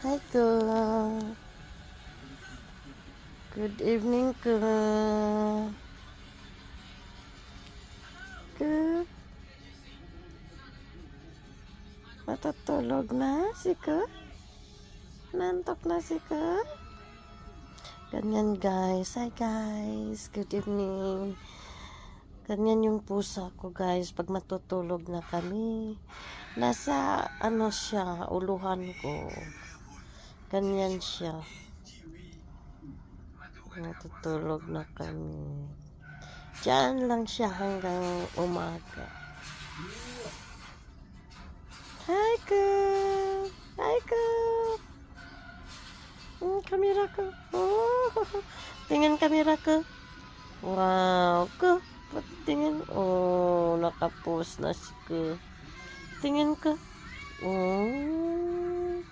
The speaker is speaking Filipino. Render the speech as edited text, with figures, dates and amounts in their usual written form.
Hi, Kula. Good evening, Kula. Kula, matutulog na si Kula? Nantok na si Kula? Ganyan, guys. Hi, guys. Good evening. Ganyan yung pusa ko, guys. Pag matutulog na kami, nasa, siya, uluhan ko. Ganyan siya. Matutulog na kami. Diyan lang siya hanggang umaga. Hi, Kula. Hi, Kula. Kamera ko. Oh, tingin kamera ko. Wow, ko. Tingin. Oh, nakapost na si ko. Tingin ko. Oh.